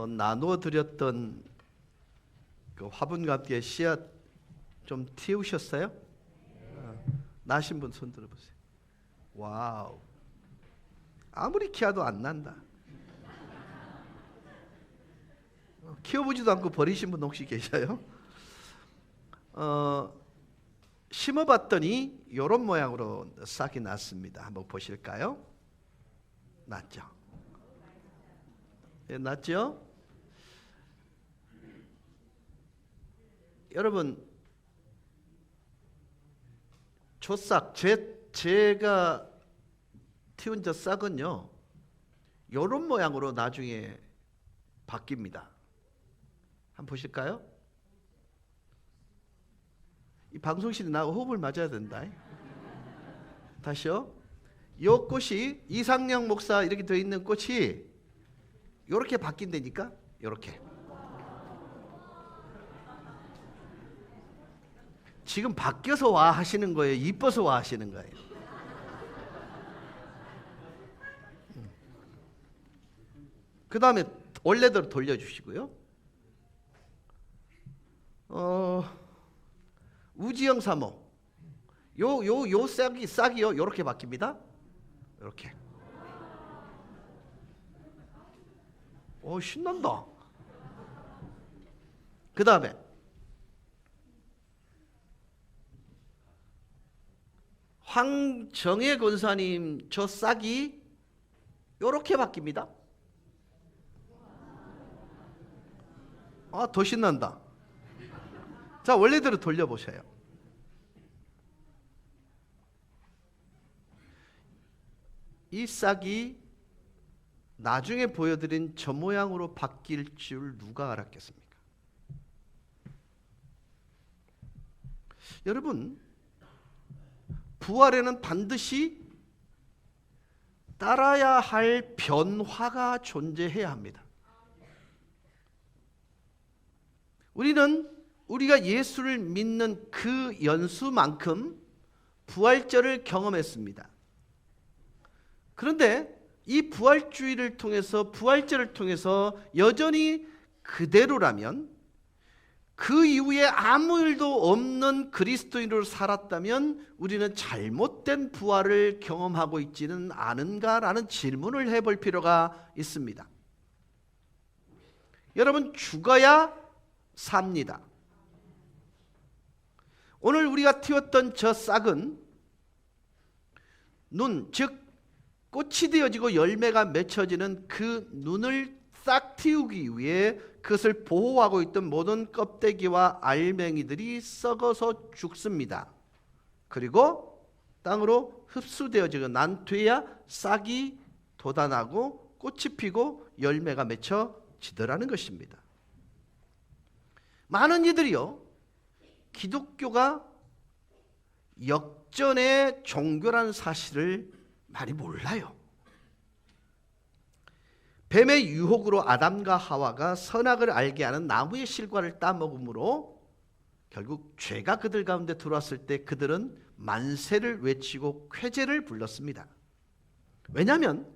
나누어 드렸던 그 화분과 함께 씨앗 좀 틔우셨어요? 나신 분 손 들어보세요. 와우, 아무리 키워도 안 난다. 키워보지도 않고 버리신 분 혹시 계셔요? 심어봤더니 이런 모양으로 싹이 났습니다. 한번 보실까요? 났죠? 네, 났죠? 여러분, 조싹, 제가 틔운 저 싹은요, 이런 모양으로 나중에 바뀝니다. 한번 보실까요? 이 방송실에 나하고 호흡을 맞아야 된다. 다시요. 이 꽃이, 이상영 목사 이렇게 되어 있는 꽃이 이렇게 바뀐다니까. 이렇게. 지금 바뀌어서 와 하시는 거예요? 이뻐서 와 하시는 거예요? 그 다음에 원래대로 돌려주시고요. 우지영 사모, 요 싹이요, 요렇게 바뀝니다. 요렇게. 신난다. 그 다음에 황정혜 권사님 저 싹이 요렇게 바뀝니다. 더 신난다. 자, 원래대로 돌려보세요. 이 싹이 나중에 보여드린 저 모양으로 바뀔 줄 누가 알았겠습니까? 여러분, 부활에는 반드시 따라야 할 변화가 존재해야 합니다. 우리는 우리가 예수를 믿는 그 연수만큼 부활절을 경험했습니다. 그런데 이 부활주의를 통해서, 부활절을 통해서 여전히 그대로라면, 그 이후에 아무 일도 없는 그리스도인으로 살았다면 우리는 잘못된 부활을 경험하고 있지는 않은가라는 질문을 해볼 필요가 있습니다. 여러분, 죽어야 삽니다. 오늘 우리가 틔웠던 저 싹은 눈, 즉 꽃이 되어지고 열매가 맺혀지는 그 눈을 싹 틔우기 위해 그것을 보호하고 있던 모든 껍데기와 알맹이들이 썩어서 죽습니다. 그리고 땅으로 흡수되어지고 난 뒤에야 싹이 돋아나고 꽃이 피고 열매가 맺혀지더라는 것입니다. 많은 이들이요, 기독교가 역전의 종교라는 사실을 많이 몰라요. 뱀의 유혹으로 아담과 하와가 선악을 알게 하는 나무의 실과를 따먹음으로 결국 죄가 그들 가운데 들어왔을 때 그들은 만세를 외치고 쾌제를 불렀습니다. 왜냐하면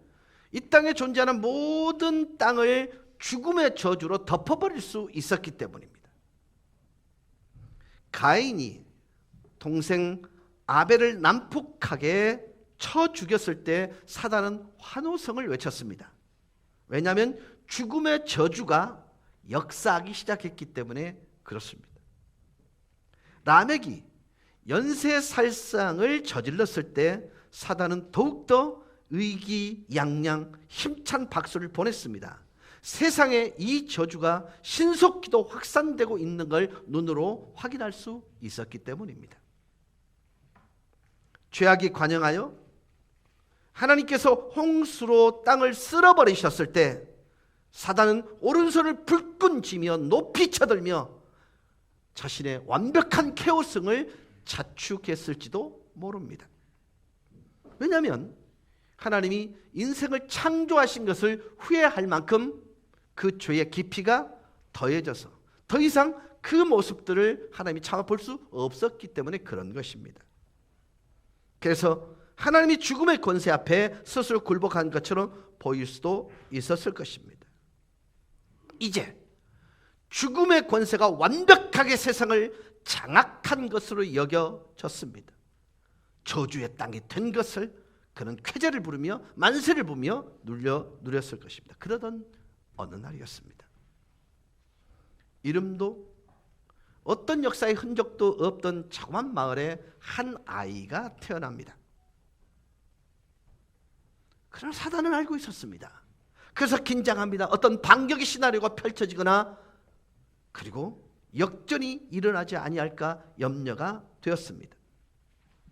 이 땅에 존재하는 모든 땅을 죽음의 저주로 덮어버릴 수 있었기 때문입니다. 가인이 동생 아벨을 난폭하게 쳐 죽였을 때 사단은 환호성을 외쳤습니다. 왜냐하면 죽음의 저주가 역사하기 시작했기 때문에 그렇습니다. 라멕이 연쇄살상을 저질렀을 때 사단은 더욱더 의기양양 힘찬 박수를 보냈습니다. 세상에 이 저주가 신속히도 확산되고 있는 걸 눈으로 확인할 수 있었기 때문입니다. 죄악이 관영하여 하나님께서 홍수로 땅을 쓸어버리셨을 때 사단은 오른손을 불끈 쥐며 높이 쳐들며 자신의 완벽한 쾌호성을 자축했을지도 모릅니다. 왜냐하면 하나님이 인생을 창조하신 것을 후회할 만큼 그 죄의 깊이가 더해져서 더 이상 그 모습들을 하나님이 참아볼 수 없었기 때문에 그런 것입니다. 그래서 하나님이 죽음의 권세 앞에 스스로 굴복한 것처럼 보일 수도 있었을 것입니다. 이제 죽음의 권세가 완벽하게 세상을 장악한 것으로 여겨졌습니다. 저주의 땅이 된 것을 그는 쾌재를 부르며 만세를 보며 누렸을 것입니다. 그러던 어느 날이었습니다. 이름도 어떤 역사의 흔적도 없던 자그마한 마을에 한 아이가 태어납니다. 그러나 사단은 알고 있었습니다. 그래서 긴장합니다. 어떤 반격의 시나리오가 펼쳐지거나 그리고 역전이 일어나지 아니할까 염려가 되었습니다.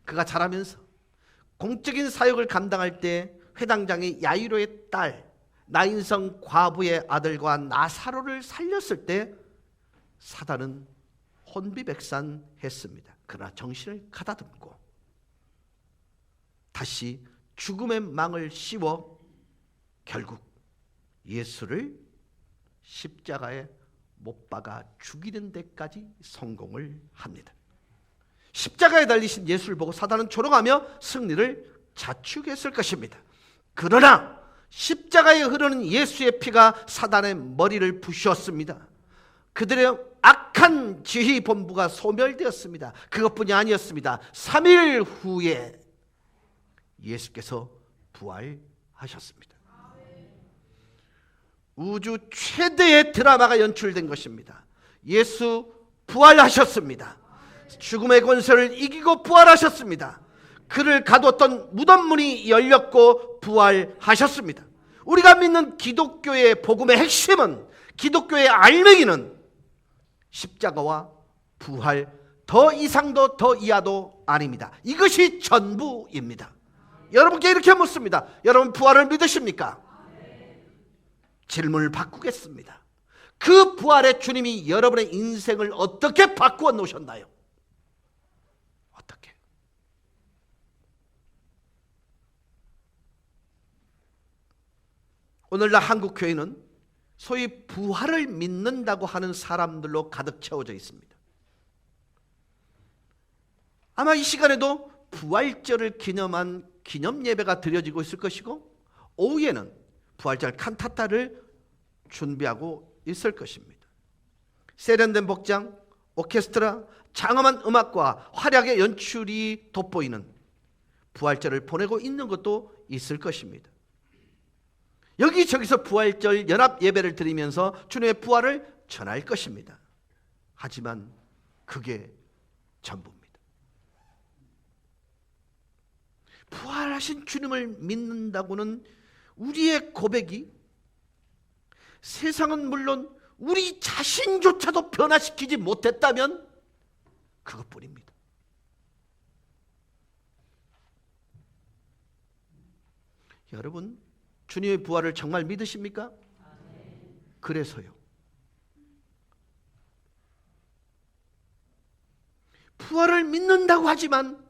그가 자라면서 공적인 사역을 감당할 때 회당장이 야이로의 딸 나인성 과부의 아들과 나사로를 살렸을 때 사단은 혼비백산했습니다. 그러나 정신을 가다듬고 다시 죽음의 망을 씌워 결국 예수를 십자가에 못 박아 죽이는 데까지 성공을 합니다. 십자가에 달리신 예수를 보고 사단은 조롱하며 승리를 자축했을 것입니다. 그러나 십자가에 흐르는 예수의 피가 사단의 머리를 부수었습니다. 그들의 악한 지휘 본부가 소멸되었습니다. 그것뿐이 아니었습니다. 3일 후에 예수께서 부활하셨습니다. 우주 최대의 드라마가 연출된 것입니다. 예수 부활하셨습니다. 죽음의 권세를 이기고 부활하셨습니다. 그를 가뒀던 무덤문이 열렸고 부활하셨습니다. 우리가 믿는 기독교의 복음의 핵심은, 기독교의 알맹이는 십자가와 부활, 더 이상도 더 이하도 아닙니다. 이것이 전부입니다. 여러분께 이렇게 묻습니다. 여러분 부활을 믿으십니까? 질문을 바꾸겠습니다. 그 부활의 주님이 여러분의 인생을 어떻게 바꾸어 놓으셨나요? 어떻게? 오늘날 한국 교회는 소위 부활을 믿는다고 하는 사람들로 가득 채워져 있습니다. 아마 이 시간에도 부활절을 기념한 기념 예배가 드려지고 있을 것이고 오후에는 부활절 칸타타를 준비하고 있을 것입니다. 세련된 복장, 오케스트라, 장엄한 음악과 활약의 연출이 돋보이는 부활절을 보내고 있는 것도 있을 것입니다. 여기저기서 부활절 연합 예배를 드리면서 주님의 부활을 전할 것입니다. 하지만 그게 전부입니다. 부활하신 주님을 믿는다고는 우리의 고백이 세상은 물론 우리 자신조차도 변화시키지 못했다면 그것뿐입니다. 여러분, 주님의 부활을 정말 믿으십니까? 그래서요. 부활을 믿는다고 하지만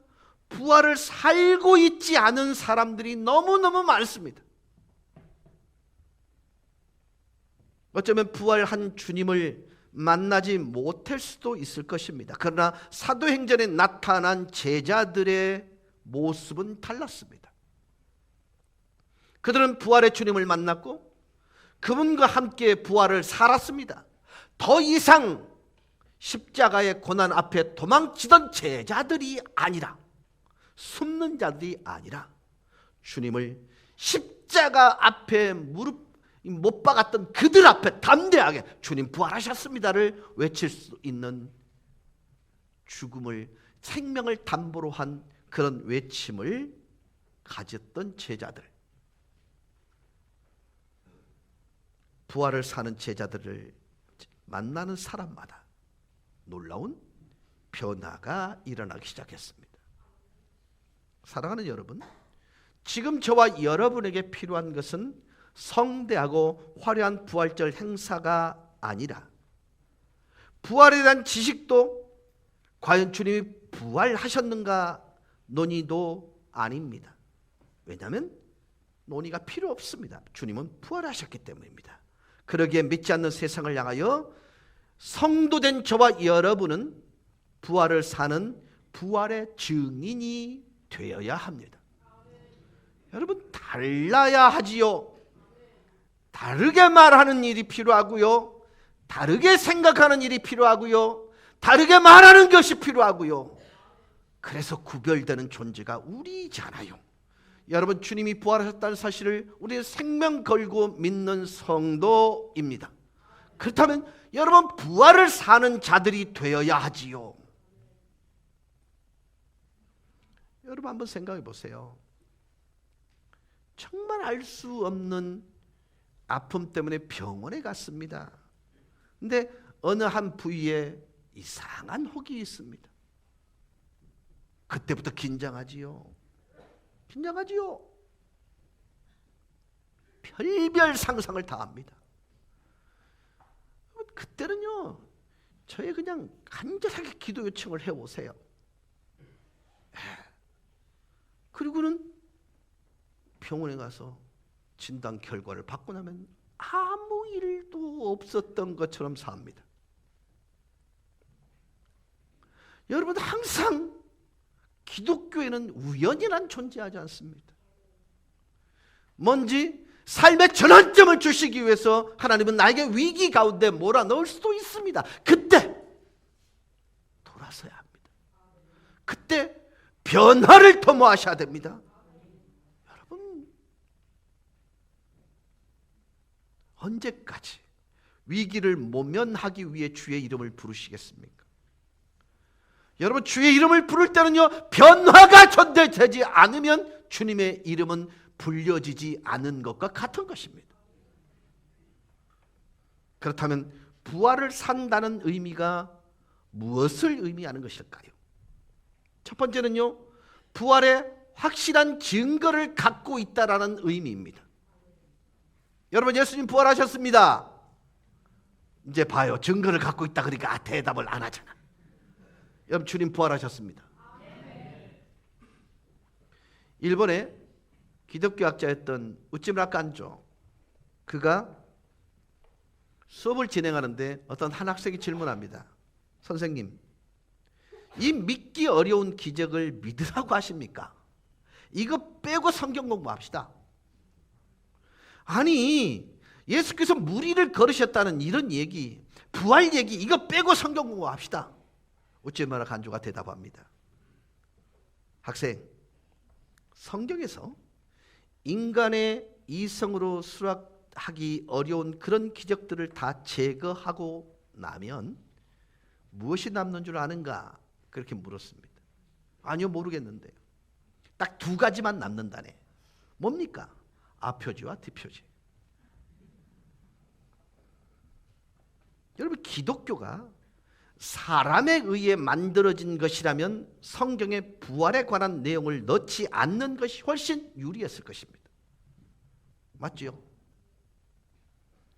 부활을 살고 있지 않은 사람들이 너무너무 많습니다. 어쩌면 부활한 주님을 만나지 못할 수도 있을 것입니다. 그러나 사도행전에 나타난 제자들의 모습은 달랐습니다. 그들은 부활의 주님을 만났고 그분과 함께 부활을 살았습니다. 더 이상 십자가의 고난 앞에 도망치던 제자들이 아니라, 숨는 자들이 아니라 주님을 십자가 앞에 무릎 못 박았던 그들 앞에 담대하게 주님 부활하셨습니다를 외칠 수 있는, 죽음을 생명을 담보로 한 그런 외침을 가졌던 제자들, 부활을 사는 제자들을 만나는 사람마다 놀라운 변화가 일어나기 시작했습니다. 사랑하는 여러분, 지금 저와 여러분에게 필요한 것은 성대하고 화려한 부활절 행사가 아니라, 부활에 대한 지식도 과연 주님이 부활하셨는가 논의도 아닙니다. 왜냐하면 논의가 필요 없습니다. 주님은 부활하셨기 때문입니다. 그러기에 믿지 않는 세상을 향하여 성도된 저와 여러분은 부활을 사는 부활의 증인이 되어야 합니다. 여러분, 달라야 하지요. 다르게 말하는 일이 필요하고요. 다르게 생각하는 일이 필요하고요. 다르게 말하는 것이 필요하고요. 그래서 구별되는 존재가 우리잖아요. 여러분, 주님이 부활하셨다는 사실을 우리는 생명 걸고 믿는 성도입니다. 그렇다면 여러분, 부활을 사는 자들이 되어야 하지요. 여러분 한번 생각해 보세요. 정말 알 수 없는 아픔 때문에 병원에 갔습니다. 근데 어느 한 부위에 이상한 혹이 있습니다. 그때부터 긴장하지요. 별별 상상을 다 합니다. 그때는요, 저희 그냥 간절하게 기도 요청을 해오세요. 그리고는 병원에 가서 진단 결과를 받고 나면 아무 일도 없었던 것처럼 삽니다. 여러분, 항상 기독교에는 우연이란 존재하지 않습니다. 뭔지 삶의 전환점을 주시기 위해서 하나님은 나에게 위기 가운데 몰아넣을 수도 있습니다. 그때 돌아서야 합니다. 그때 변화를 도모하셔야 됩니다. 여러분, 언제까지 위기를 모면하기 위해 주의 이름을 부르시겠습니까? 여러분, 주의 이름을 부를 때는요, 변화가 전달되지 않으면 주님의 이름은 불려지지 않은 것과 같은 것입니다. 그렇다면 부활을 산다는 의미가 무엇을 의미하는 것일까요? 첫 번째는요, 부활의 확실한 증거를 갖고 있다라는 의미입니다. 여러분, 예수님 부활하셨습니다. 이제 봐요. 증거를 갖고 있다 그러니까 대답을 안 하잖아. 여러분, 주님 부활하셨습니다. 일본의 기독교학자였던 우찌무라 깐조, 그가 수업을 진행하는데 어떤 한 학생이 질문합니다. 선생님, 이 믿기 어려운 기적을 믿으라고 하십니까? 이거 빼고 성경 공부합시다. 아니, 예수께서 무리를 걸으셨다는 이런 얘기, 부활 얘기, 이거 빼고 성경 공부합시다. 우찌무라 간조가 대답합니다. 학생, 성경에서 인간의 이성으로 수락하기 어려운 그런 기적들을 다 제거하고 나면 무엇이 남는 줄 아는가? 그렇게 물었습니다. 아니요, 모르겠는데요. 딱 두 가지만 남는다네. 뭡니까? 앞표지와 뒷표지. 여러분, 기독교가 사람에 의해 만들어진 것이라면 성경의 부활에 관한 내용을 넣지 않는 것이 훨씬 유리했을 것입니다. 맞지요?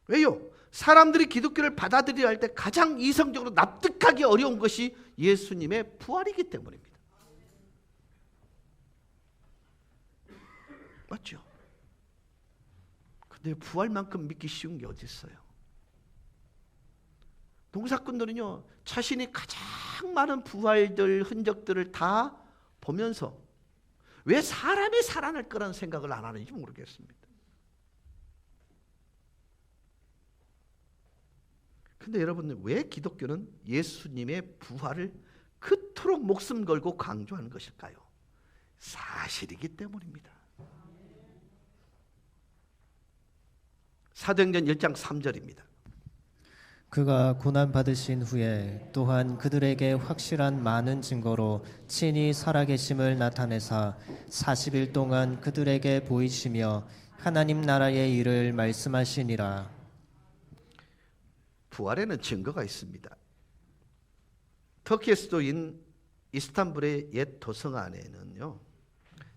왜요? 사람들이 기독교를 받아들여야 할 때 가장 이성적으로 납득하기 어려운 것이 예수님의 부활이기 때문입니다. 맞죠? 근데 부활만큼 믿기 쉬운 게 어디 있어요? 동사꾼들은요, 자신이 가장 많은 부활들 흔적들을 다 보면서 왜 사람이 살아날 거라는 생각을 안 하는지 모르겠습니다. 근데 여러분, 왜 기독교는 예수님의 부활을 그토록 목숨 걸고 강조하는 것일까요? 사실이기 때문입니다. 사도행전 1장 3절입니다. 그가 고난받으신 후에 또한 그들에게 확실한 많은 증거로 친히 살아계심을 나타내사 40일 동안 그들에게 보이시며 하나님 나라의 일을 말씀하시니라. 부활에는 증거가 있습니다. 터키의 수도인 이스탄불의 옛 도성안에는요,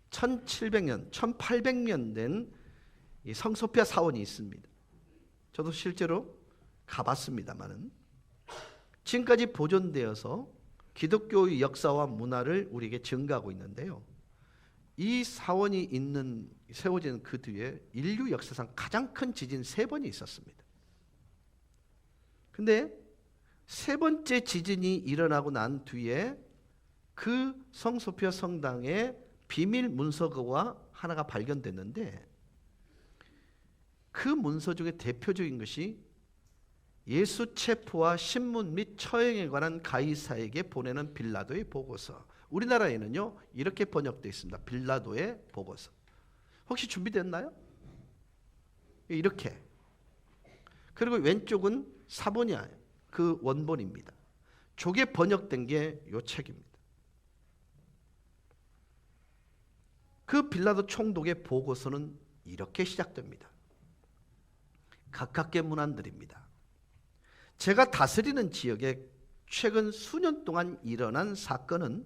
1700년, 1800년 된 성소피아 사원이 있습니다. 저도 실제로 가봤습니다만은 지금까지 보존되어서 기독교의 역사와 문화를 우리에게 증가하고 있는데요. 이 사원이 세워진 그 뒤에 인류 역사상 가장 큰 지진 3번이 있었습니다. 근데 3번째 지진이 일어나고 난 뒤에 그 성소피아 성당에 비밀 문서가 하나가 발견됐는데, 그 문서 중에 대표적인 것이 예수 체포와 신문 및 처형에 관한 가이사에게 보내는 빌라도의 보고서. 우리나라에는요 이렇게 번역되어 있습니다. 빌라도의 보고서. 혹시 준비됐나요? 이렇게. 그리고 왼쪽은 사본이야. 그 원본입니다. 저게 번역된 게 이 책입니다. 그 빌라도 총독의 보고서는 이렇게 시작됩니다. 가깝게 문안드립니다. 제가 다스리는 지역에 최근 수년 동안 일어난 사건은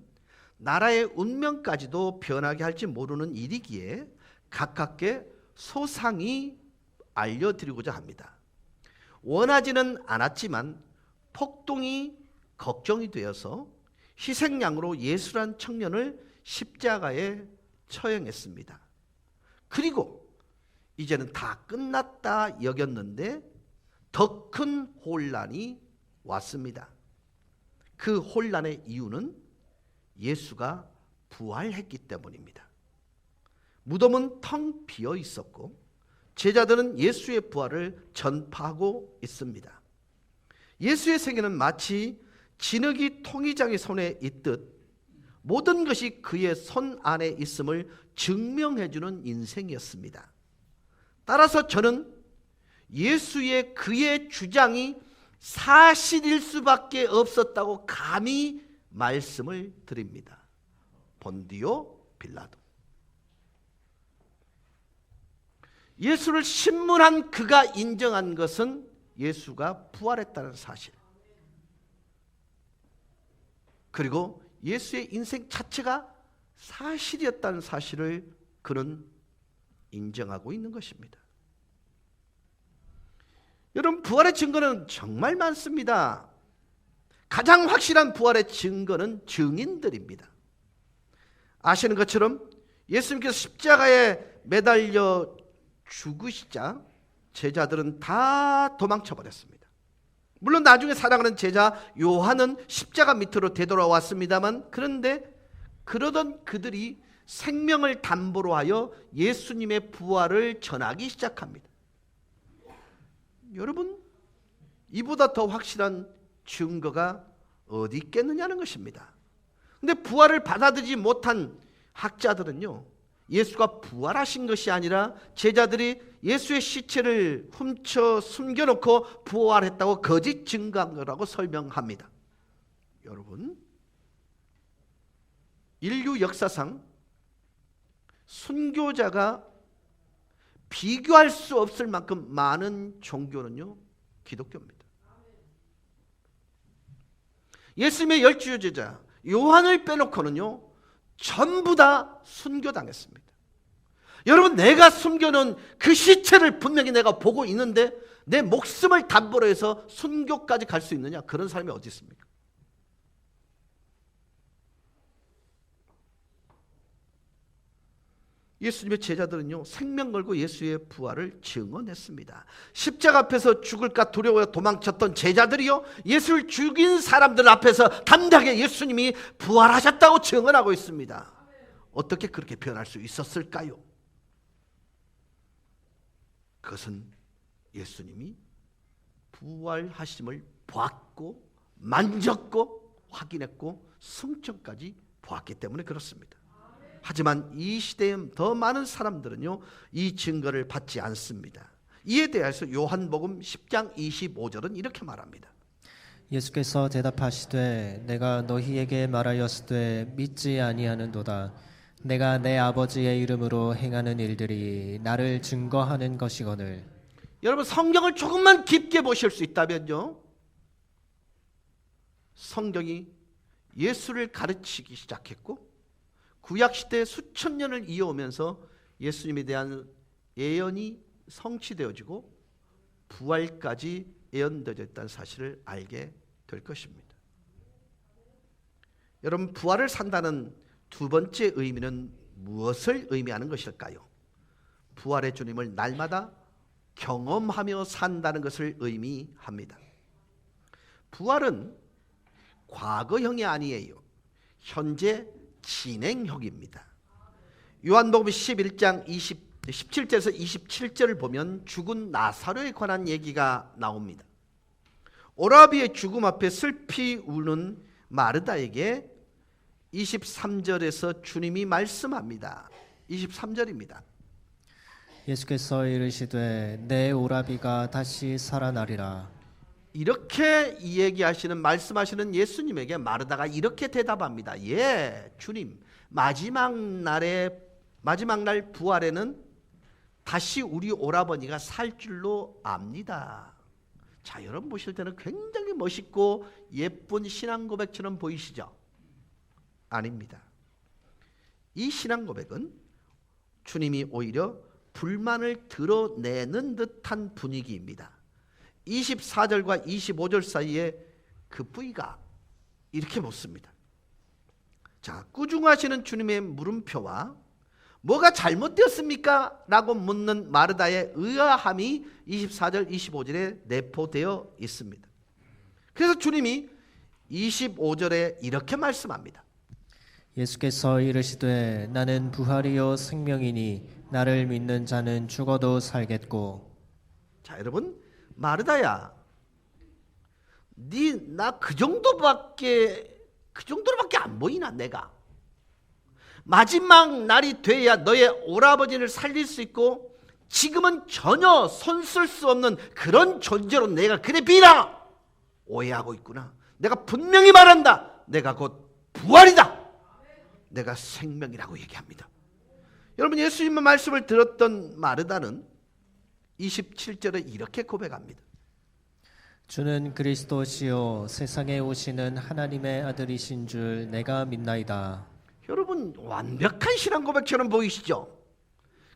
나라의 운명까지도 변하게 할지 모르는 일이기에 가깝게 소상히 알려드리고자 합니다. 원하지는 않았지만 폭동이 걱정이 되어서 희생양으로 예수란 청년을 십자가에 처형했습니다. 그리고 이제는 다 끝났다 여겼는데 더 큰 혼란이 왔습니다. 그 혼란의 이유는 예수가 부활했기 때문입니다. 무덤은 텅 비어 있었고 제자들은 예수의 부활을 전파하고 있습니다. 예수의 생애는 마치 진흙이 통의장의 손에 있듯 모든 것이 그의 손 안에 있음을 증명해주는 인생이었습니다. 따라서 저는 예수의 그의 주장이 사실일 수밖에 없었다고 감히 말씀을 드립니다. 본디오 빌라도. 예수를 신문한 그가 인정한 것은 예수가 부활했다는 사실. 그리고 예수의 인생 자체가 사실이었다는 사실을 그는 인정하고 있는 것입니다. 여러분, 부활의 증거는 정말 많습니다. 가장 확실한 부활의 증거는 증인들입니다. 아시는 것처럼 예수님께서 십자가에 매달려 죽으시자 제자들은 다 도망쳐 버렸습니다. 물론 나중에 살아가는 제자 요한은 십자가 밑으로 되돌아왔습니다만, 그런데 그러던 그들이 생명을 담보로 하여 예수님의 부활을 전하기 시작합니다. 여러분, 이보다 더 확실한 증거가 어디 있겠느냐는 것입니다. 근데 부활을 받아들이지 못한 학자들은요, 예수가 부활하신 것이 아니라 제자들이 예수의 시체를 훔쳐 숨겨놓고 부활했다고 거짓 증거한 거라고 설명합니다. 여러분, 인류 역사상 순교자가 비교할 수 없을 만큼 많은 종교는요, 기독교입니다. 예수님의 12 제자 요한을 빼놓고는요, 전부 다 순교당했습니다. 여러분, 내가 숨겨놓은 그 시체를 분명히 내가 보고 있는데 내 목숨을 담보로 해서 순교까지 갈 수 있느냐? 그런 사람이 어디 있습니까? 예수님의 제자들은요, 생명 걸고 예수의 부활을 증언했습니다. 십자가 앞에서 죽을까 두려워 도망쳤던 제자들이요, 예수를 죽인 사람들 앞에서 담대하게 예수님이 부활하셨다고 증언하고 있습니다. 어떻게 그렇게 변할 수 있었을까요? 그것은 예수님이 부활하심을 보았고 만졌고 확인했고 승천까지 보았기 때문에 그렇습니다. 하지만 이 시대에 더 많은 사람들은요, 이 증거를 받지 않습니다. 이에 대해서 요한복음 10장 25절은 이렇게 말합니다. 예수께서 대답하시되 내가 너희에게 말하였으되 믿지 아니하는도다. 내가 내 아버지의 이름으로 행하는 일들이 나를 증거하는 것이거늘. 여러분, 성경을 조금만 깊게 보실 수 있다면요, 성경이 예수를 가르치기 시작했고 구약시대 수천 년을 이어오면서 예수님에 대한 예언이 성취되어지고 부활까지 예언되어져 있다는 사실을 알게 될 것입니다. 여러분, 부활을 산다는 두 번째 의미는 무엇을 의미하는 것일까요? 부활의 주님을 날마다 경험하며 산다는 것을 의미합니다. 부활은 과거형이 아니에요. 현재 진행형입니다. 요한복음 11장 17절에서 27절을 보면 죽은 나사로에 관한 얘기가 나옵니다. 오라비의 죽음 앞에 슬피 우는 마르다에게 23절에서 주님이 말씀합니다. 23절입니다. 예수께서 이르시되 내 오라비가 다시 살아나리라. 이렇게 얘기하시는 말씀하시는 예수님에게 마르다가 이렇게 대답합니다. 예, 주님, 마지막 날 부활에는 다시 우리 오라버니가 살 줄로 압니다. 자, 여러분 보실 때는 굉장히 멋있고 예쁜 신앙 고백처럼 보이시죠? 아닙니다. 이 신앙 고백은 주님이 오히려 불만을 드러내는 듯한 분위기입니다. 24절과 25절 사이에 그 부위가 이렇게 묻습니다. 자, 꾸중하시는 주님의 물음표와 뭐가 잘못되었습니까? 라고 묻는 마르다의 의아함이 24절, 25절에 내포되어 있습니다. 그래서 주님이 25절에 이렇게 말씀합니다. 예수께서 이르시되 나는 부활이요 생명이니 나를 믿는 자는 죽어도 살겠고. 자, 여러분, 마르다야, 나 그 정도로밖에 안 보이나? 내가 마지막 날이 돼야 너의 오라버지를 살릴 수 있고 지금은 전혀 손 쓸 수 없는 그런 존재로 내가 그래 비나 오해하고 있구나. 내가 분명히 말한다. 내가 곧 부활이다. 내가 생명이라고 얘기합니다. 여러분, 예수님의 말씀을 들었던 마르다는 27절에 이렇게 고백합니다. 주는 그리스도시요 세상에 오시는 하나님의 아들이신 줄 내가 믿나이다. 여러분, 완벽한 신앙 고백처럼 보이시죠?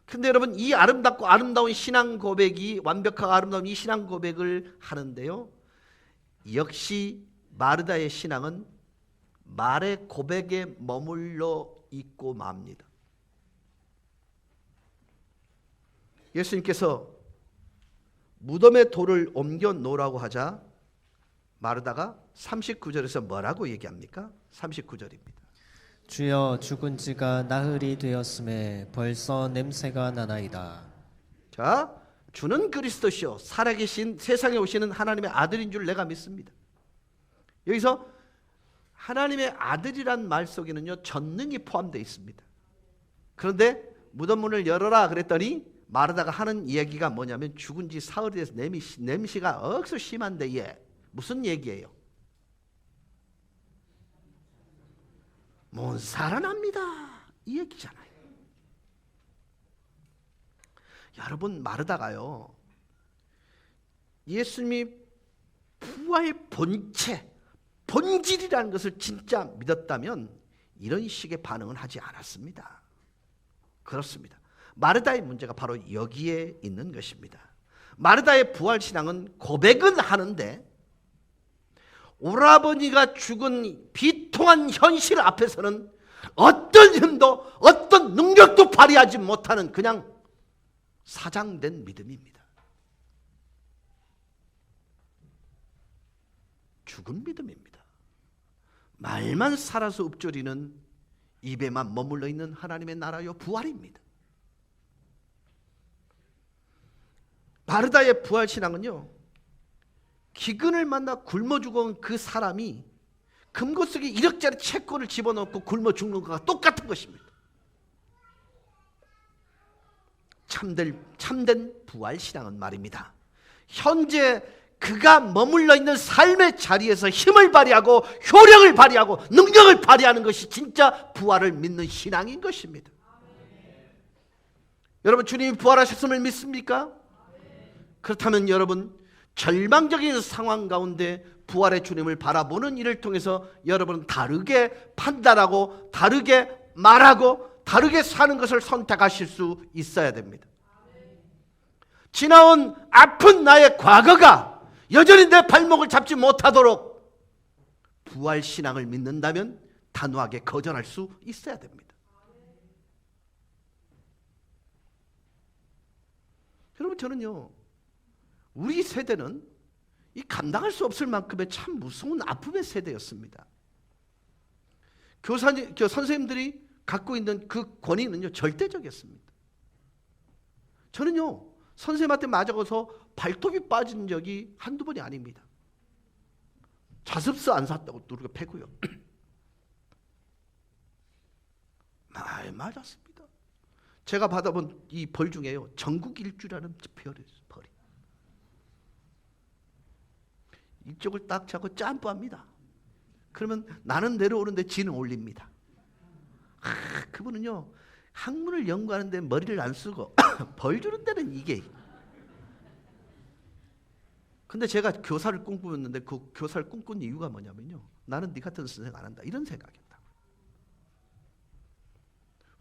근데 여러분, 이 아름답고 아름다운 신앙 고백이, 완벽하고 아름다운 이 신앙 고백을 하는데요, 역시 마르다의 신앙은 말의 고백에 머물러 있고 맙니다. 예수님께서 무덤에 돌을 옮겨 놓으라고 하자 마르다가 39절에서 뭐라고 얘기합니까? 39절입니다. 주여 죽은 지가 나흘이 되었음에 벌써 냄새가 나나이다. 자, 주는 그리스도시요 살아계신 세상에 오시는 하나님의 아들인 줄 내가 믿습니다. 여기서 하나님의 아들이란 말 속에는요 전능이 포함되어 있습니다. 그런데 무덤 문을 열어라 그랬더니 마르다가 하는 이야기가 뭐냐면 죽은 지 사흘이 돼서 냄새가 억수 심한데 얘 무슨 얘기예요? 못 살아납니다 이 얘기잖아요. 여러분, 마르다가요 예수님이 부활의 본질이라는 것을 진짜 믿었다면 이런 식의 반응은 하지 않았습니다. 그렇습니다. 마르다의 문제가 바로 여기에 있는 것입니다. 마르다의 부활신앙은 고백은 하는데 오라버니가 죽은 비통한 현실 앞에서는 어떤 힘도 어떤 능력도 발휘하지 못하는 그냥 사장된 믿음입니다. 죽은 믿음입니다. 말만 살아서 읊조리는 입에만 머물러 있는 하나님의 나라요 부활입니다. 마르다의 부활신앙은요 기근을 만나 굶어 죽은 그 사람이 금고 속에 1억짜리 채권을 집어넣고 굶어 죽는 것과 똑같은 것입니다. 참된 부활신앙은 말입니다, 현재 그가 머물러 있는 삶의 자리에서 힘을 발휘하고 효력을 발휘하고 능력을 발휘하는 것이 진짜 부활을 믿는 신앙인 것입니다. 여러분, 주님이 부활하셨음을 믿습니까? 그렇다면 여러분, 절망적인 상황 가운데 부활의 주님을 바라보는 일을 통해서 여러분은 다르게 판단하고 다르게 말하고 다르게 사는 것을 선택하실 수 있어야 됩니다. 지나온 아픈 나의 과거가 여전히 내 발목을 잡지 못하도록 부활신앙을 믿는다면 단호하게 거절할 수 있어야 됩니다. 여러분, 저는요 우리 세대는 이 감당할 수 없을 만큼의 참 무서운 아픔의 세대였습니다. 선생님들이 갖고 있는 그 권위는요 절대적이었습니다. 저는요 선생님한테 맞아서 발톱이 빠진 적이 한두 번이 아닙니다. 자습서 안 샀다고 누르고 패고요. 많이 맞았습니다. 제가 받아본 이 벌 중에요 전국 일주라는 벌이 이쪽을 딱 잡고 짬뿌합니다. 그러면 나는 내려오는데 지는 올립니다. 그분은요 학문을 연구하는데 머리를 안 쓰고 벌 주는 데는 이게. 근데 제가 교사를 꿈꾸었는데 그 교사를 꿈꾼 이유가 뭐냐면요 나는 네 같은 선생 안 한다 이런 생각이었다.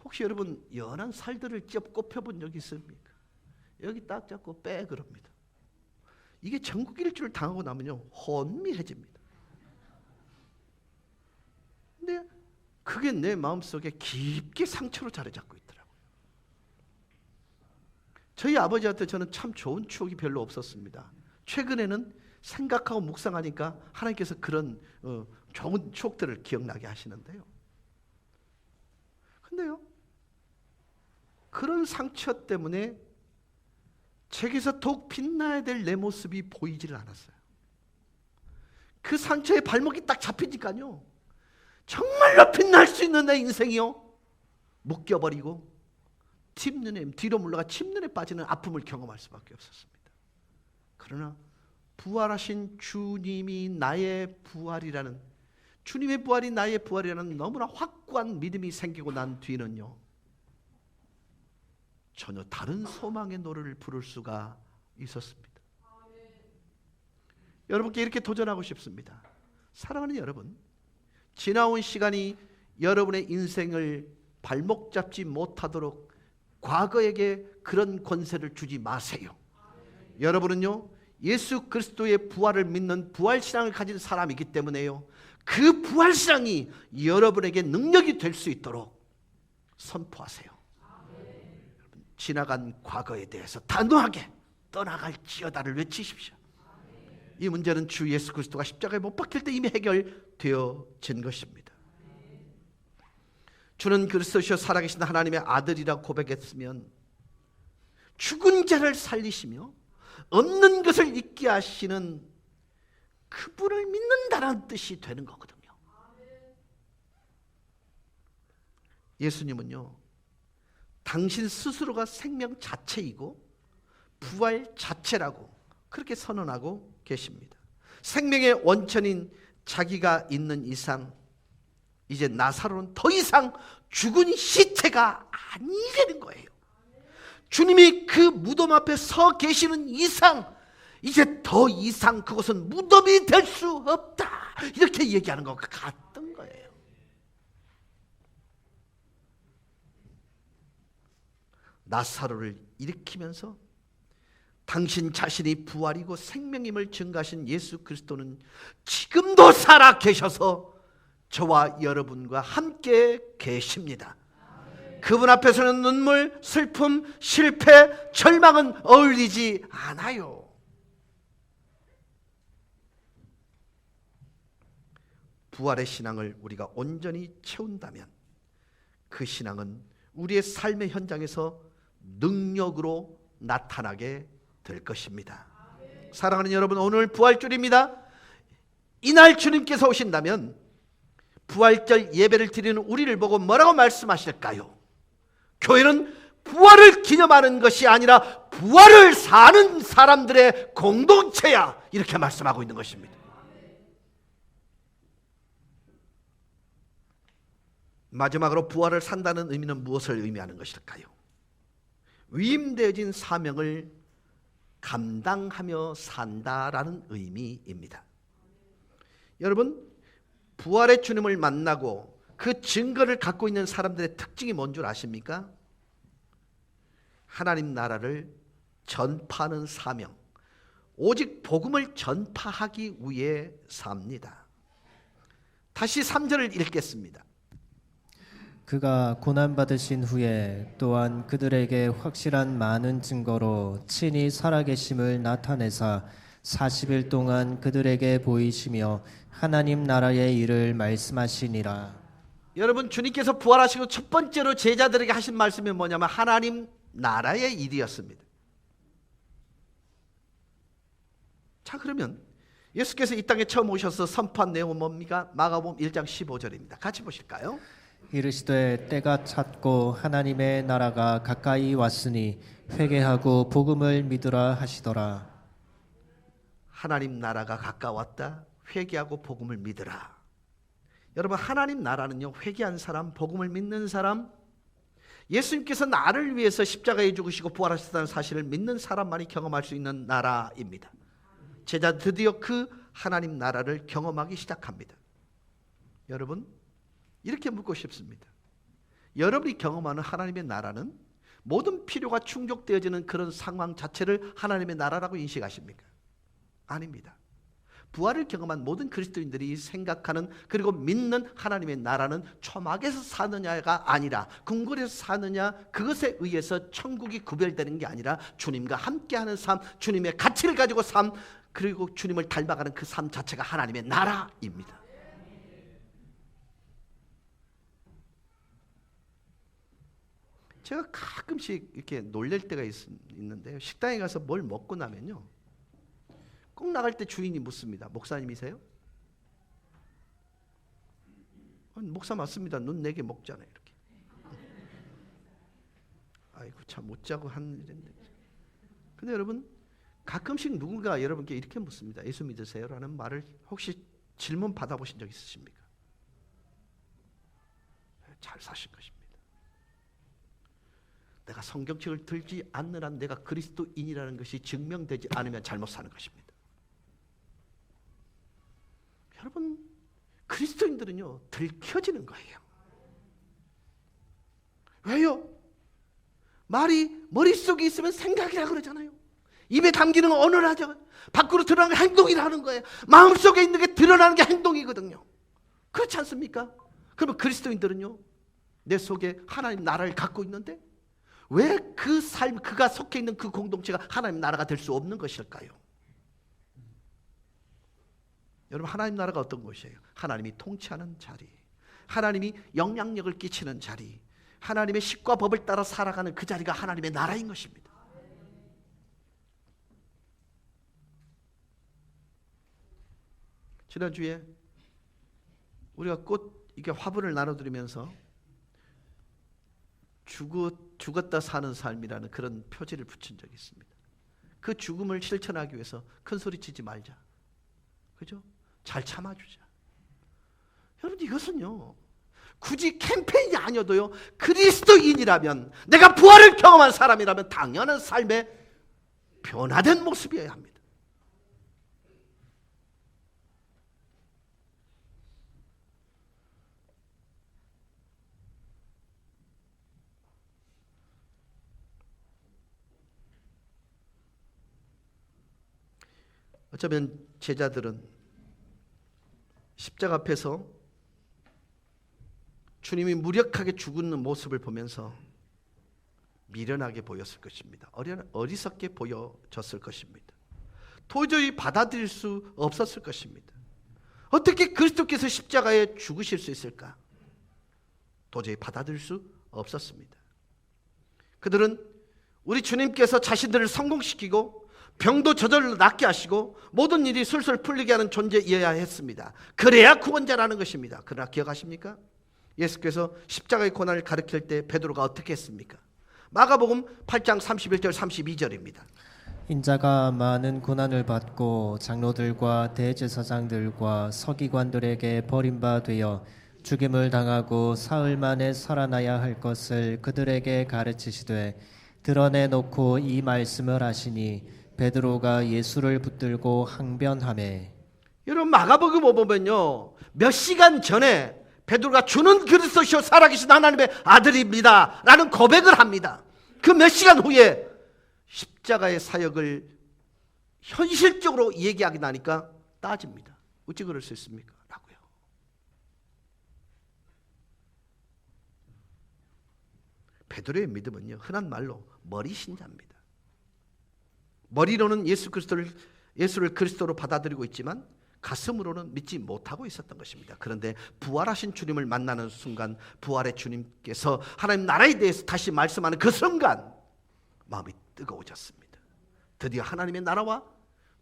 혹시 여러분 연한 살들을 꼽혀본 적 있습니까? 여기 딱 잡고 빼 그럽니다. 이게 전국 일주를 당하고 나면요 혼미해집니다. 근데 그게 내 마음속에 깊게 상처로 자리 잡고 있더라고요. 저희 아버지한테 저는 참 좋은 추억이 별로 없었습니다. 최근에는 생각하고 묵상하니까 하나님께서 그런 좋은 추억들을 기억나게 하시는데요. 근데요 그런 상처 때문에 책에서 더욱 빛나야 될 내 모습이 보이질 않았어요. 그 상처에 발목이 딱 잡히니까요 정말로 빛날 수 있는 내 인생이요 묶여버리고 팁눈에 뒤로 물러가 칩눈에 빠지는 아픔을 경험할 수밖에 없었습니다. 그러나 부활하신 주님이 나의 부활이라는 주님의 부활이 나의 부활이라는 너무나 확고한 믿음이 생기고 난 뒤는요 전혀 다른 소망의 노래를 부를 수가 있었습니다. 여러분께 이렇게 도전하고 싶습니다. 사랑하는 여러분, 지나온 시간이 여러분의 인생을 발목 잡지 못하도록 과거에게 그런 권세를 주지 마세요. 여러분은요 예수 그리스도의 부활을 믿는 부활신앙을 가진 사람이기 때문에요 그 부활신앙이 여러분에게 능력이 될 수 있도록 선포하세요. 지나간 과거에 대해서 단호하게 떠나갈지어다를 외치십시오. 이 문제는 주 예수 그리스도가 십자가에 못 박힐 때 이미 해결되어진 것입니다. 주는 그리스도시요 살아계신 하나님의 아들이라 고백했으면 죽은 자를 살리시며 없는 것을 있게 하시는 그분을 믿는다는 뜻이 되는 거거든요. 예수님은요 당신 스스로가 생명 자체이고 부활 자체라고 그렇게 선언하고 계십니다. 생명의 원천인 자기가 있는 이상 이제 나사로는 더 이상 죽은 시체가 아니라는 거예요. 주님이 그 무덤 앞에 서 계시는 이상 이제 더 이상 그것은 무덤이 될 수 없다 이렇게 얘기하는 것과 같은 거예요. 나사로를 일으키면서 당신 자신이 부활이고 생명임을 증거하신 예수 그리스도는 지금도 살아 계셔서 저와 여러분과 함께 계십니다. 그분 앞에서는 눈물, 슬픔, 실패, 절망은 어울리지 않아요. 부활의 신앙을 우리가 온전히 채운다면 그 신앙은 우리의 삶의 현장에서 능력으로 나타나게 될 것입니다. 사랑하는 여러분, 오늘 부활절입니다. 이날 주님께서 오신다면 부활절 예배를 드리는 우리를 보고 뭐라고 말씀하실까요? 교회는 부활을 기념하는 것이 아니라 부활을 사는 사람들의 공동체야, 이렇게 말씀하고 있는 것입니다. 마지막으로 부활을 산다는 의미는 무엇을 의미하는 것일까요? 위임되어진 사명을 감당하며 산다라는 의미입니다. 여러분, 부활의 주님을 만나고 그 증거를 갖고 있는 사람들의 특징이 뭔 줄 아십니까? 하나님 나라를 전파하는 사명, 오직 복음을 전파하기 위해 삽니다. 다시 3절을 읽겠습니다. 그가 고난받으신 후에 또한 그들에게 확실한 많은 증거로 친히 살아계심을 나타내사 40일 동안 그들에게 보이시며 하나님 나라의 일을 말씀하시니라. 여러분, 주님께서 부활하시고 첫 번째로 제자들에게 하신 말씀이 뭐냐면 하나님 나라의 일이었습니다. 자, 그러면 예수께서 이 땅에 처음 오셔서 선포한 내용은 뭡니까? 마가복음 1장 15절입니다. 같이 보실까요? 이르시되 때가 찼고 하나님의 나라가 가까이 왔으니 회개하고 복음을 믿으라 하시더라. 하나님 나라가 가까웠다. 회개하고 복음을 믿으라. 여러분, 하나님 나라는요, 회개한 사람, 복음을 믿는 사람, 예수님께서 나를 위해서 십자가에 죽으시고 부활하셨다는 사실을 믿는 사람만이 경험할 수 있는 나라입니다. 제자 드디어 그 하나님 나라를 경험하기 시작합니다. 여러분, 이렇게 묻고 싶습니다. 여러분이 경험하는 하나님의 나라는 모든 필요가 충족되어지는 그런 상황 자체를 하나님의 나라라고 인식하십니까? 아닙니다. 부활을 경험한 모든 그리스도인들이 생각하는 그리고 믿는 하나님의 나라는 초막에서 사느냐가 아니라 궁궐에서 사느냐, 그것에 의해서 천국이 구별되는 게 아니라 주님과 함께하는 삶, 주님의 가치를 가지고 삶, 그리고 주님을 닮아가는 그 삶 자체가 하나님의 나라입니다. 제가 가끔씩 이렇게 놀랄 때가 있는데요. 식당에 가서 뭘 먹고 나면요, 꼭 나갈 때 주인이 묻습니다. 목사님이세요? 목사 맞습니다. 눈 4개 먹잖아요. 이렇게. 아이고, 참 못 자고 한 일인데. 근데 여러분, 가끔씩 누군가 여러분께 이렇게 묻습니다. 예수 믿으세요? 라는 말을 혹시 질문 받아보신 적 있으십니까? 잘 사신 것입니다. 내가 성경책을 들지 않는 한 내가 그리스도인이라는 것이 증명되지 않으면 잘못 사는 것입니다. 여러분, 그리스도인들은요, 들켜지는 거예요. 왜요? 말이 머릿속에 있으면 생각이라 그러잖아요. 입에 담기는 건 언어를 하죠. 밖으로 드러나는 게 행동이라는 거예요. 마음속에 있는 게 드러나는 게 행동이거든요. 그렇지 않습니까? 그러면 그리스도인들은요, 내 속에 하나님 나라를 갖고 있는데 왜 그 삶, 그가 속해 있는 그 공동체가 하나님 나라가 될 수 없는 것일까요? 여러분, 하나님 나라가 어떤 것이에요? 하나님이 통치하는 자리, 하나님이 영향력을 끼치는 자리, 하나님의 식과 법을 따라 살아가는 그 자리가 하나님의 나라인 것입니다. 지난주에 우리가 꽃 이렇게 화분을 나눠드리면서 죽었다 사는 삶이라는 그런 표지를 붙인 적이 있습니다. 그 죽음을 실천하기 위해서 큰 소리 치지 말자. 그죠? 잘 참아주자. 여러분, 이것은요, 굳이 캠페인이 아니어도요, 그리스도인이라면, 내가 부활을 경험한 사람이라면 당연한 삶의 변화된 모습이어야 합니다. 어쩌면 제자들은 십자가 앞에서 주님이 무력하게 죽는 모습을 보면서 미련하게 보였을 것입니다. 어리석게 보여졌을 것입니다. 도저히 받아들일 수 없었을 것입니다. 어떻게 그리스도께서 십자가에 죽으실 수 있을까? 도저히 받아들일 수 없었습니다. 그들은 우리 주님께서 자신들을 성공시키고 병도 저절로 낫게 하시고 모든 일이 술술 풀리게 하는 존재이어야 했습니다. 그래야 구원자라는 것입니다. 그러나 기억하십니까? 예수께서 십자가의 고난을 가르칠 때 베드로가 어떻게 했습니까? 마가복음 8장 31절 32절입니다. 인자가 많은 고난을 받고 장로들과 대제사장들과 서기관들에게 버림받아 죽임을 당하고 사흘 만에 살아나야 할 것을 그들에게 가르치시되 드러내놓고 이 말씀을 하시니 베드로가 예수를 붙들고 항변하매. 여러분, 마가복음 보면요, 몇 시간 전에 베드로가 주는 그리스도시요 살아계신 하나님의 아들입니다 라는 고백을 합니다. 그 몇 시간 후에 십자가의 사역을 현실적으로 얘기하게 나니까 따집니다. 어찌 그럴 수 있습니까? 라고요. 베드로의 믿음은요, 흔한 말로 머리 신자입니다. 머리로는 예수를 그리스도로 받아들이고 있지만 가슴으로는 믿지 못하고 있었던 것입니다. 그런데 부활하신 주님을 만나는 순간, 부활의 주님께서 하나님 나라에 대해서 다시 말씀하는 그 순간, 마음이 뜨거워졌습니다. 드디어 하나님의 나라와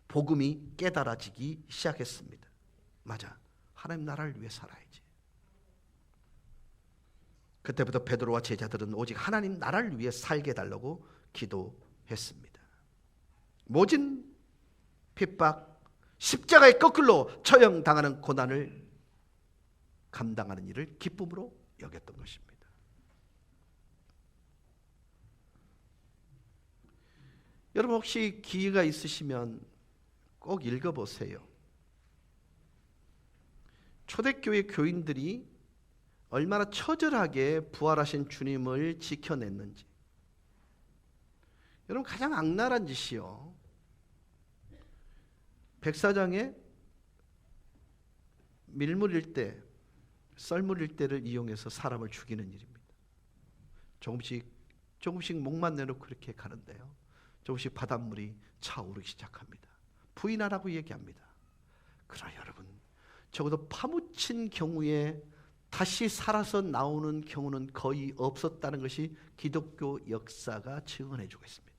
복음이 깨달아지기 시작했습니다. 맞아, 하나님 나라를 위해 살아야지. 그때부터 베드로와 제자들은 오직 하나님 나라를 위해 살게 해달라고 기도했습니다. 모진 핍박, 십자가에 거꾸로 처형당하는 고난을 감당하는 일을 기쁨으로 여겼던 것입니다. 여러분 혹시 기회가 있으시면 꼭 읽어보세요. 초대교회 교인들이 얼마나 처절하게 부활하신 주님을 지켜냈는지. 여러분 가장 악랄한 짓이요, 백사장에 밀물일 때, 썰물일 때를 이용해서 사람을 죽이는 일입니다. 조금씩 목만 내놓고 그렇게 가는데요, 조금씩 바닷물이 차오르기 시작합니다. 부인하라고 얘기합니다. 그러나 여러분, 적어도 파묻힌 경우에 다시 살아서 나오는 경우는 거의 없었다는 것이 기독교 역사가 증언해주고 있습니다.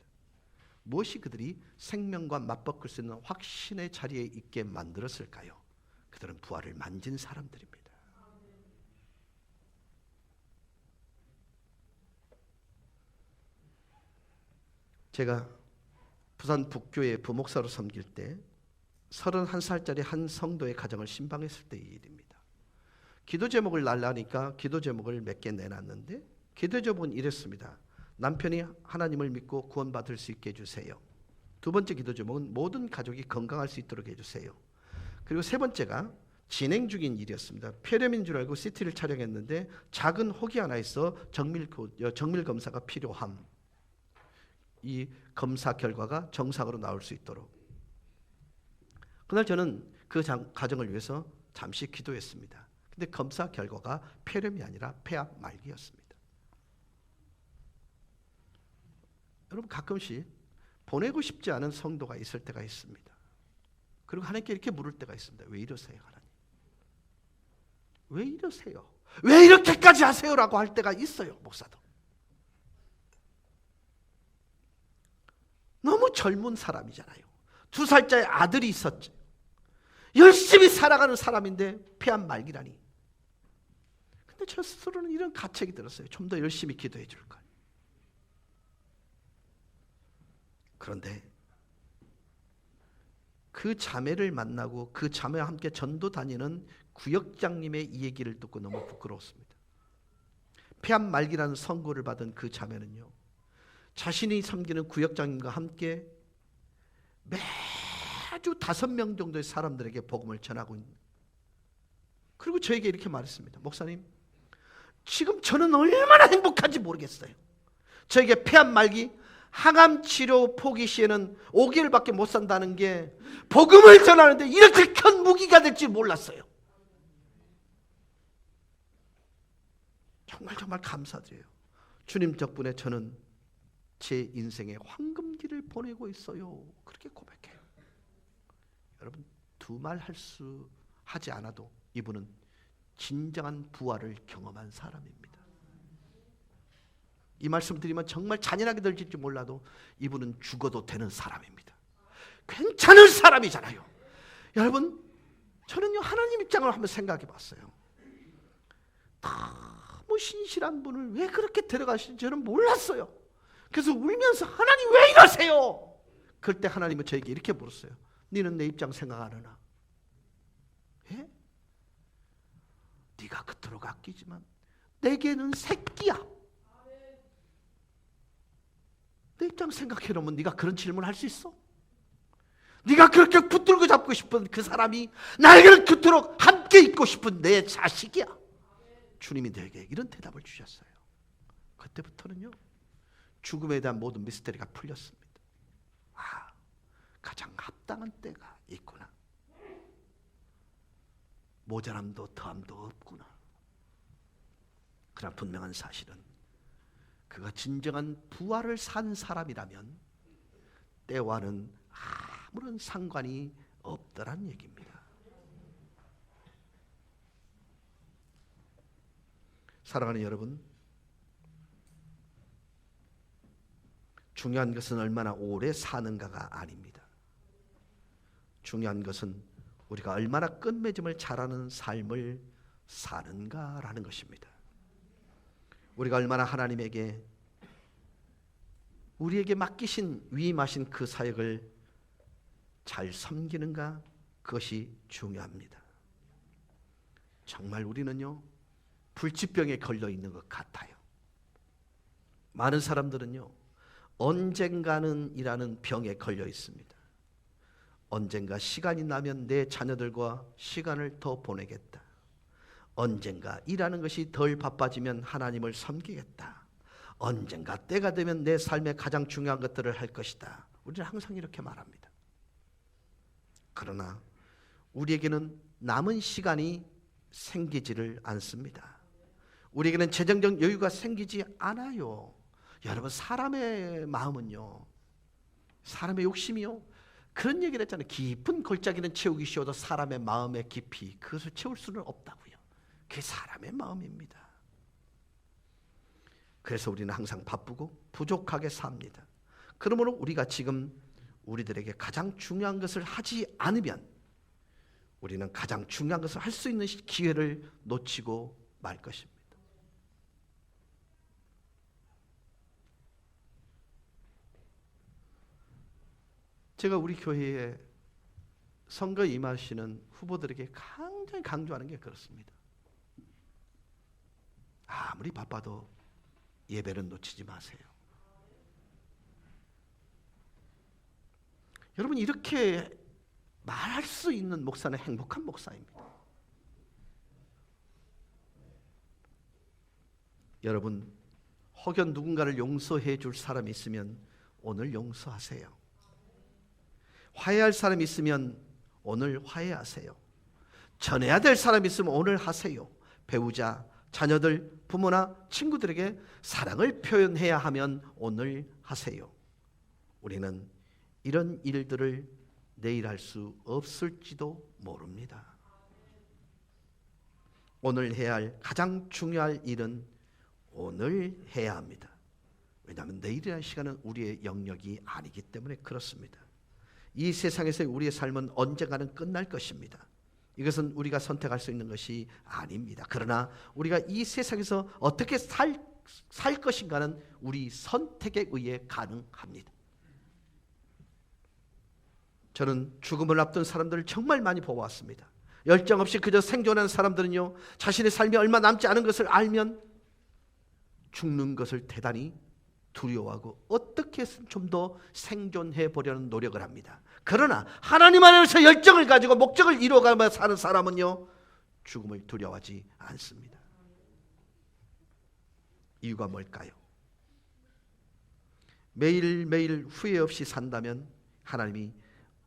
무엇이 그들이 생명과 맞바꿀 수 있는 확신의 자리에 있게 만들었을까요? 그들은 부활을 만진 사람들입니다. 제가 부산 북교회 부목사로 섬길 때 31살짜리 한 성도의 가정을 신방했을 때의 일입니다. 기도 제목을 날라니까 기도 제목을 몇 개 내놨는데 기도 제목은 이랬습니다. 남편이 하나님을 믿고 구원받을 수 있게 해주세요. 두 번째 기도 제목은 모든 가족이 건강할 수 있도록 해주세요. 그리고 세 번째가 진행 중인 일이었습니다. 폐렴인 줄 알고 CT를 촬영했는데 작은 혹이 하나 있어 정밀 검사가 필요함. 이 검사 결과가 정상으로 나올 수 있도록. 그날 저는 그 가정을 위해서 잠시 기도했습니다. 근데 검사 결과가 폐렴이 아니라 폐암 말기였습니다. 여러분 가끔씩 보내고 싶지 않은 성도가 있을 때가 있습니다. 그리고 하나님께 이렇게 물을 때가 있습니다. 왜 이러세요, 하나님? 왜 이러세요? 왜 이렇게까지 하세요? 라고 할 때가 있어요, 목사도. 너무 젊은 사람이잖아요. 2살짜리 아들이 있었죠. 열심히 살아가는 사람인데 폐암 말기라니. 근데 저 스스로는 이런 가책이 들었어요. 좀 더 열심히 기도해 줄 걸. 그런데 그 자매를 만나고 그 자매와 함께 전도 다니는 구역장님의 이 얘기를 듣고 너무 부끄러웠습니다. 폐암 말기라는 선고를 받은 그 자매는요, 자신이 섬기는 구역장님과 함께 매주 5명 정도의 사람들에게 복음을 전하고 있는. 그리고 저에게 이렇게 말했습니다. 목사님, 지금 저는 얼마나 행복한지 모르겠어요. 저에게 폐암 말기, 항암 치료 포기 시에는 5개월밖에 못 산다는 게 복음을 전하는데 이렇게 큰 무기가 될 줄 몰랐어요. 정말 감사드려요. 주님 덕분에 저는 제 인생의 황금기를 보내고 있어요. 그렇게 고백해요. 여러분, 두 말 하지 않아도 이분은 진정한 부활을 경험한 사람입니다. 이 말씀 드리면 정말 잔인하게 들릴지 몰라도 이분은 죽어도 되는 사람입니다. 괜찮은 사람이잖아요. 여러분, 저는요, 하나님 입장을 한번 생각해 봤어요. 너무 신실한 분을 왜 그렇게 데려가시는지 저는 몰랐어요. 그래서 울면서 하나님 왜 이러세요? 그때 하나님은 저에게 이렇게 물었어요. 너는 내 입장 생각 안 하나? 예? 네가 그토록 아끼지만 내게는 새끼야. 내 입장 생각해 놓으면 네가 그런 질문을 할 수 있어? 네가 그렇게 붙들고 잡고 싶은 그 사람이 나에게 그토록 함께 있고 싶은 내 자식이야. 주님이 내게 이런 대답을 주셨어요. 그때부터는요, 죽음에 대한 모든 미스터리가 풀렸습니다. 아, 가장 합당한 때가 있구나. 모자람도 더함도 없구나. 그러나 분명한 사실은 그가 진정한 부활을 산 사람이라면 때와는 아무런 상관이 없더란 얘기입니다. 사랑하는 여러분, 중요한 것은 얼마나 오래 사는가가 아닙니다. 중요한 것은 우리가 얼마나 끝맺음을 잘하는 삶을 사는가라는 것입니다. 우리가 얼마나 하나님에게 우리에게 맡기신 위임하신 그 사역을 잘 섬기는가, 그것이 중요합니다. 정말 우리는요, 불치병에 걸려 있는 것 같아요. 많은 사람들은요, 언젠가는 이라는 병에 걸려 있습니다. 언젠가 시간이 나면 내 자녀들과 시간을 더 보내겠다. 언젠가 일하는 것이 덜 바빠지면 하나님을 섬기겠다. 언젠가 때가 되면 내 삶의 가장 중요한 것들을 할 것이다. 우리는 항상 이렇게 말합니다. 그러나 우리에게는 남은 시간이 생기지를 않습니다. 우리에게는 재정적 여유가 생기지 않아요. 여러분, 사람의 마음은요, 사람의 욕심이요, 그런 얘기를 했잖아요. 깊은 골짜기는 채우기 쉬워도 사람의 마음의 깊이, 그것을 채울 수는 없다고요. 그게 사람의 마음입니다. 그래서 우리는 항상 바쁘고 부족하게 삽니다. 그러므로 우리가 지금 우리들에게 가장 중요한 것을 하지 않으면 우리는 가장 중요한 것을 할 수 있는 기회를 놓치고 말 것입니다. 제가 우리 교회에 선거에 임하시는 후보들에게 굉장히 강조하는 게 그렇습니다. 아무리 바빠도 예배는 놓치지 마세요. 여러분, 이렇게 말할 수 있는 목사는 행복한 목사입니다. 여러분, 혹여 누군가를 용서해 줄 사람이 있으면 오늘 용서하세요. 화해할 사람이 있으면 오늘 화해하세요. 전해야 될 사람이 있으면 오늘 하세요. 배우자, 자녀들, 부모나 친구들에게 사랑을 표현해야 하면 오늘 하세요. 우리는 이런 일들을 내일 할 수 없을지도 모릅니다. 오늘 해야 할 가장 중요한 일은 오늘 해야 합니다. 왜냐하면 내일이라는 시간은 우리의 영역이 아니기 때문에 그렇습니다. 이 세상에서의 우리의 삶은 언젠가는 끝날 것입니다. 이것은 우리가 선택할 수 있는 것이 아닙니다. 그러나 우리가 이 세상에서 어떻게 살 것인가는 우리 선택에 의해 가능합니다. 저는 죽음을 앞둔 사람들을 정말 많이 보아왔습니다. 열정 없이 그저 생존하는 사람들은요, 자신의 삶이 얼마 남지 않은 것을 알면 죽는 것을 대단히 두려워하고 어떻게 해서든 좀 더 생존해 보려는 노력을 합니다. 그러나 하나님 안에서 열정을 가지고 목적을 이루어가며 사는 사람은요, 죽음을 두려워하지 않습니다. 이유가 뭘까요? 매일매일 후회 없이 산다면 하나님이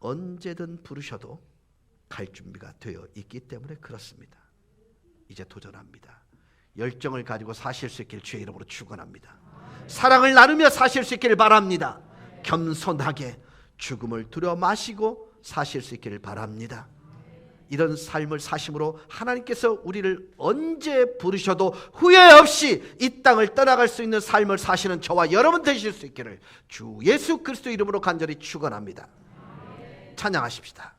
언제든 부르셔도 갈 준비가 되어 있기 때문에 그렇습니다. 이제 도전합니다. 열정을 가지고 사실 수 있기를 주의 이름으로 축원합니다. 사랑을 나누며 사실 수 있기를 바랍니다. 겸손하게 죽음을 두려워 마시고 사실 수 있기를 바랍니다. 이런 삶을 사심으로 하나님께서 우리를 언제 부르셔도 후회 없이 이 땅을 떠나갈 수 있는 삶을 사시는 저와 여러분 되실 수 있기를 주 예수 그리스도 이름으로 간절히 축원합니다. 찬양하십시다.